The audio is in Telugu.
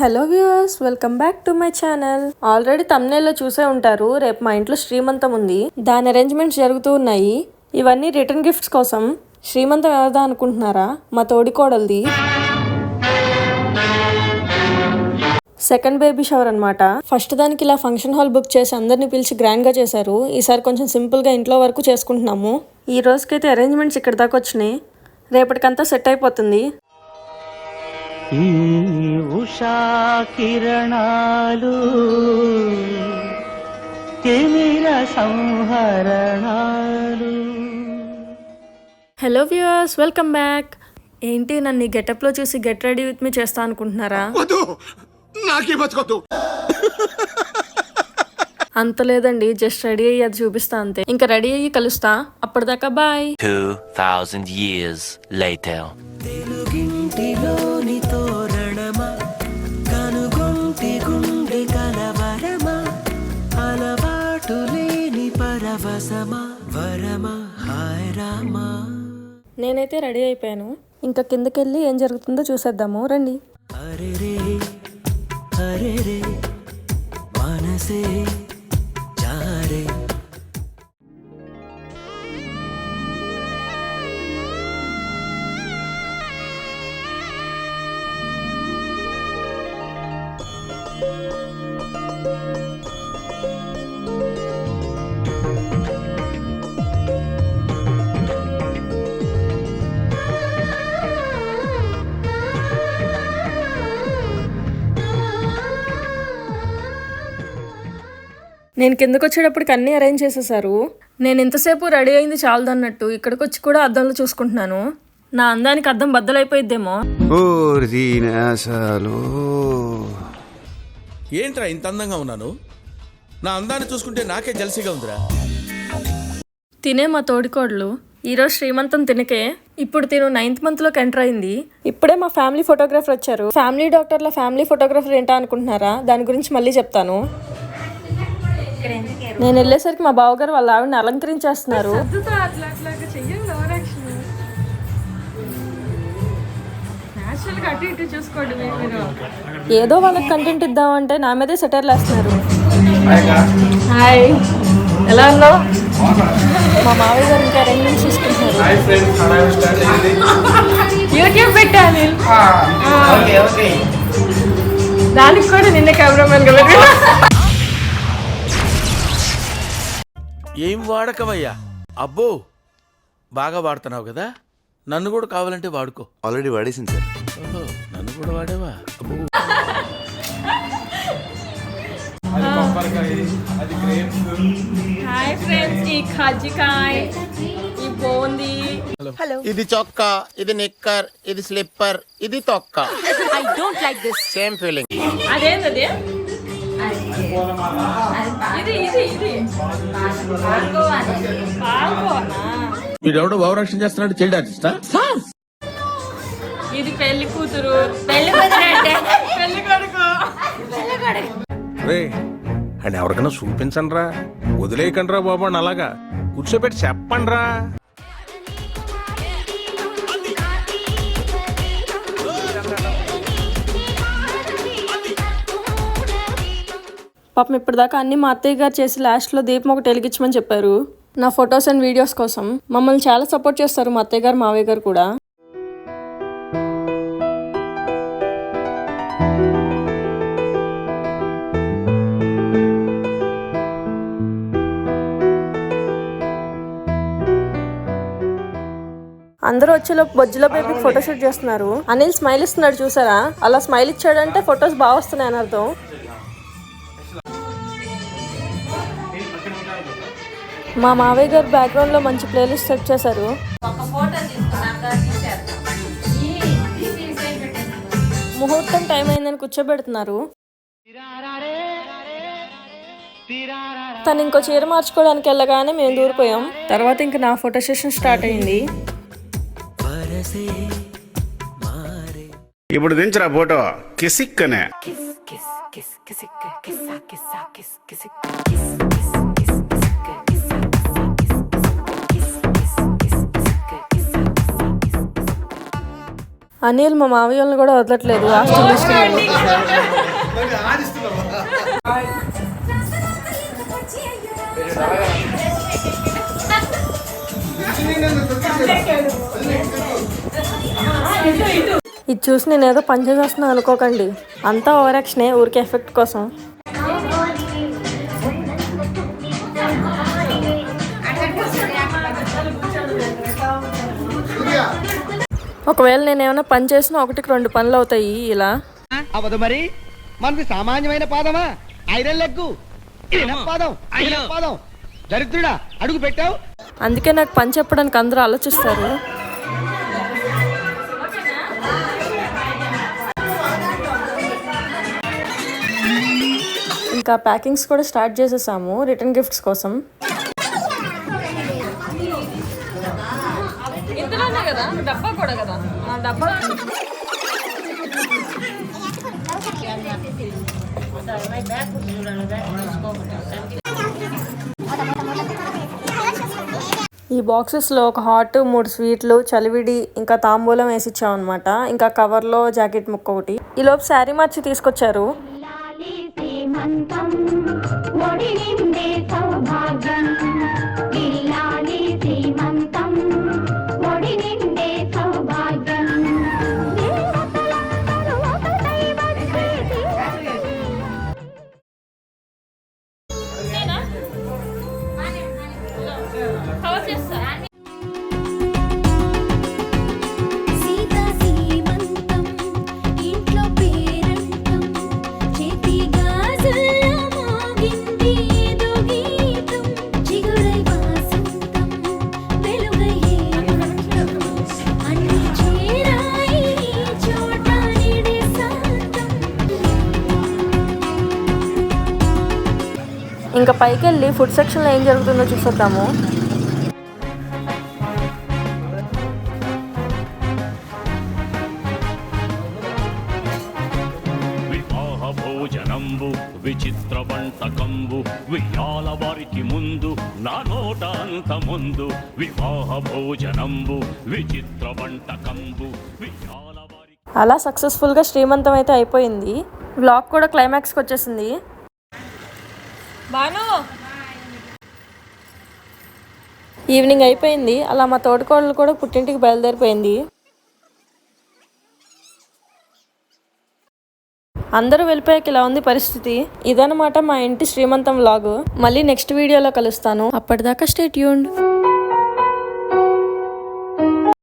Hello viewers, welcome back to my channel. Already తమ్నైల్లో చూసే ఉంటారు. రేపు మా ఇంట్లో శ్రీమంతం ఉంది. దాని అరేంజ్మెంట్స్ జరుగుతూ ఉన్నాయి. ఇవన్నీ రిటర్న్ గిఫ్ట్స్ కోసం. శ్రీమంతం ఎవరిదా అనుకుంటున్నారా? మా తోడికోడలిది. సెకండ్ బేబీ షవర్ అనమాట. ఫస్ట్ దానికి ఇలా ఫంక్షన్ హాల్ బుక్ చేసి అందరిని పిలిచి గ్రాండ్ గా చేశారు. ఈసారి కొంచెం సింపుల్ గా ఇంట్లో వరకు చేసుకుంటున్నాము. ఈ రోజుకైతే అరేంజ్మెంట్స్ ఇక్కడ దాకా వచ్చినాయి. రేపటికంతా సెట్ అయిపోతుంది. ఈ ఉషా కిరణాలు తిమిర సంహరణాలు. Hello viewers, welcome back. ఏంటి నన్ను ఈ గెటప్లో చూసి గెట్ రెడీ విత్ మీ చేస్తా అనుకుంటున్నారా? అంత లేదండి, జస్ట్ రెడీ అయ్యి అది చూపిస్తా అంతే. ఇంకా రెడీ అయ్యి కలుస్తా. అప్పటిదాకా బాయ్. 2000 years later. తెలుగింటిలోని తోరణమా, కనుగొంటి గుండె కలవరమా, అలవాటు లేని పరవశమా, వరమా హాయ్ రామా. నేనైతే రెడీ అయిపోయాను. ఇంకా కిందకెళ్ళి ఏం జరుగుతుందో చూసేద్దాము రండి. అరే రే అరే రే మనసే జారే. నేను కిందకు వచ్చేటప్పటికి అన్నీ అరేంజ్ చేసేసారు. నేను ఇంతసేపు రెడీ అయింది చాలదన్నట్టు ఇక్కడికి వచ్చి కూడా అద్దంలో చూసుకుంటున్నాను. నా అందానికి అద్దం బద్దలైపోయిద్దేమో. ఏంట్రా ఇంత అందంగా ఉన్నాను? నా అందాన్ని చూసుకుంటే నాకే జలసిగా ఉందిరా. తినే మా తోడికోడలు. ఈరోజు శ్రీమంతం తినకే. ఇప్పుడు తిను 9th monthలోకి ఎంటర్ అయింది. ఇప్పుడే మా ఫ్యామిలీ ఫోటోగ్రాఫర్ వచ్చారు. ఫ్యామిలీ డాక్టర్ల ఫ్యామిలీ ఫోటోగ్రాఫర్ ఏంటా అనుకుంటున్నారా? దాని గురించి మళ్ళీ చెప్తాను. నేను వెళ్ళేసరికి మా బావగారు వాళ్ళ ఆవిడని అలంకరించేస్తున్నారు. ఏదో వాళ్ళకి కంటెంట్ ఇద్దామంటే నా మీదే సెటైర్లు వేస్తున్నారు. హాయ్, ఎలా ఉన్నావు? మా మావయ్య గారు ఇంకా అరేంజ్మెంట్స్ చూసుకుంటున్నారు. యూట్యూబ్ పెట్టాను. దానికి కూడా నిన్న కెమెరామెన్ గా ఏం వాడకవయ్యా? అబ్బో, బాగా వాడుతున్నావు కదా. నన్ను కూడా కావాలంటే వాడుకో. ఆల్రెడీ వాడేసింది సార్. ఓహో, నన్ను కూడా వాడేవా? అబ్బో. హాయ్ ఫ్రెండ్స్, ఈ కజ్జికాయ్, ఈ బూందీ. ఇది చొక్కా, ఇది నిక్కర్, ఇది స్లిప్పర్, ఇది తొక్క. I don't like this. Same feeling. అదేంటది? ఇది పాల్గోనా? వీడెవడో భావరక్షణ చేస్తున్నాడు, చైల్డ్ ఆర్టిస్టా? ఇది పెళ్లి కూతురు. పెళ్లి కూతురు అంటే పెళ్లి కొడుకు. రే అని ఎవరికైనా చూపించండి రా, వదిలేయకండి రా బాబు అని అలాగా కూర్చోబెట్టి చెప్పండి రా. పాపం ఇప్పటిదాకా అన్ని మా అత్తయ్య గారు చేసి లాస్ట్లో దీపం ఒకటి వెలిగించమని చెప్పారు. నా ఫొటోస్ అండ్ వీడియోస్ కోసం మమ్మల్ని చాలా సపోర్ట్ చేస్తారు మా అత్తయ్య గారు, మావయ్య గారు కూడా. అందరూ వచ్చేలోపు బొజ్జులో బేబీ ఫోటోషూట్ చేస్తున్నారు. అనిల్ స్మైల్ ఇస్తున్నాడు చూసారా? అలా స్మైల్ ఇచ్చాడంటే ఫొటోస్ బాగా వస్తున్నాయి అని అర్థం. మా మావయ్య గారు బ్యాక్గ్రౌండ్ లో మంచి ప్లేలిస్ట్ సెట్ చేశారు. ముహూర్తం టైం అయిందని కూర్చోబెడుతున్నారు. తను ఇంకో చీర మార్చుకోవడానికి వెళ్ళగానే మేము దూరిపోయాం. తర్వాత ఇంకా నా ఫోటో సెషన్ స్టార్ట్ అయింది. ఇప్పుడు దించరా ఫోటో కిసిక్కనే. అనిల్ మా మావయ్య వాళ్ళని కూడా వదలట్లేదు హాస్టల్ తీసుకెళ్ళి. ఇది చూసి నేను ఏదో పని చేసేస్తున్నా అనుకోకండి, అంతా ఓవర్ యాక్షనే, ఊరికే ఎఫెక్ట్ కోసం. ఒకవేళ నేను ఏమైనా పని చేసినా 1కి 2 పనులు అవుతాయి ఇలా. అవదు మరి మనది సామాన్యమైన పాదమా? ఐరన్ లెగ్గు పాదం పాదం దరిద్రుడా అడుగు పెట్టావు. అందుకే నాకు పని చెప్పడానికి అందరూ ఆలోచిస్తారు. ఇంకా ప్యాకింగ్స్ కూడా స్టార్ట్ చేసేసాము రిటర్న్ గిఫ్ట్స్ కోసం. ఈ బాక్సెస్లో ఒక హాట్, 3 స్వీట్లు, చలివిడి, ఇంకా తాంబూలం వేసి ఇచ్చామన్నమాట. ఇంకా కవర్లో జాకెట్ ముక్క ఒకటి. ఈలోపు శారీ మార్చి తీసుకొచ్చారు. ఇంకా పైకి వెళ్ళి ఫుడ్ సెక్షన్లో ఏం జరుగుతుందో చూసేద్దాము. వివాహ భోజనంబు విచిత్ర వంటకంబు వియాల వారికి ముందు నా నోట అంత ముందు. వివాహ భోజనంబు విచిత్ర వంటకంబు వియాల వారికి. అలా సక్సెస్ఫుల్గా శ్రీమంతం అయితే అయిపోయింది. వ్లాగ్ కూడా క్లైమాక్స్కి వచ్చేసింది. ఈవినింగ్ అయిపోయింది. అలా మా తోటికోడలు కూడా పుట్టింటికి బయలుదేరిపోయింది. అందరూ వెళ్ళిపోయాక ఇలా ఉంది పరిస్థితి. ఇదన్నమాట మా ఇంటి శ్రీమంతం వ్లాగ్. మళ్ళీ నెక్స్ట్ వీడియోలో కలుస్తాను. అప్పటిదాకా స్టే ట్యూన్డ్.